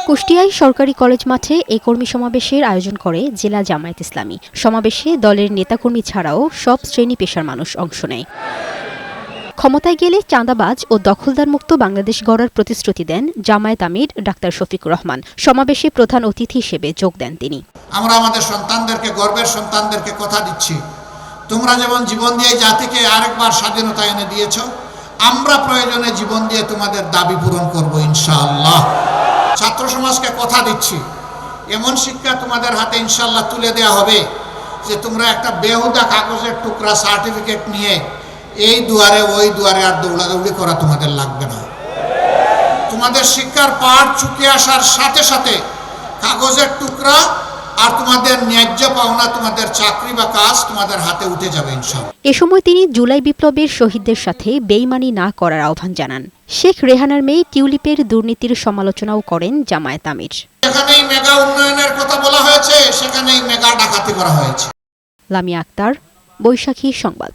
কুষ্টিয়ায় সরকারি কলেজ মাঠে এই কর্মী সমাবেশের আয়োজন করে জেলা জামায়াত ইসলামী। সমাবেশে দলের নেতাকর্মী ছাড়াও সব শ্রেণী পেশার মানুষ অংশ নেয়। ক্ষমতায় গেলে চাঁদাবাজ ও দখলদার মুক্ত বাংলাদেশ গড়ার প্রতিশ্রুতি দেন জামায়াত আমির ডাক্তার শফিকুর রহমান। সমাবেশে প্রধান অতিথি হিসেবে যোগ দেন তিনি। আমরা আমাদের সন্তানদেরকে, গর্বের সন্তানদেরকে কথা দিচ্ছি, তোমরা যেমন জীবন দিয়ে জাতিকে আরেকবার স্বাধীনতা এনে দিয়েছ, আমরা প্রয়োজনে জীবন দিয়ে তোমাদের দাবি পূরণ করব ইনশাআল্লাহ। ছাত্র সমাজকে কথা দিচ্ছি, এমন শিক্ষা তোমাদের হাতে ইনশাআল্লাহ তুলে দেওয়া হবে যে তোমরা একটা বেহুদা কাগজের টুকরা সার্টিফিকেট নিয়ে এই দুয়ারে ওই দুয়ারে আর দৌড়াদৌড়ি করা তোমাদের লাগবে না। তোমাদের শিক্ষার পাঠ চুকে আসার সাথে সাথে কাগজের টুকরা আর তোমাদের ন্যায্য পাওনা, তোমাদের চাকরি বা কাজ তোমাদের হাতে উঠে যাবে ইনশাআল্লাহ। এ সময় তিনি জুলাই বিপ্লবের শহীদদের সাথে বেইমানি না করার আহ্বান জানান। শেখ রেহানার মেয়ে টিউলিপের দুর্নীতির সমালোচনাও করেন জামায়াত আমির। যেখানেই মেগা উন্নয়নের কথা বলা হয়েছে, সেখানেই মেগা ডাকাতি করা হয়েছে। লামিয়া আক্তার, বৈশাখী সংবাদ।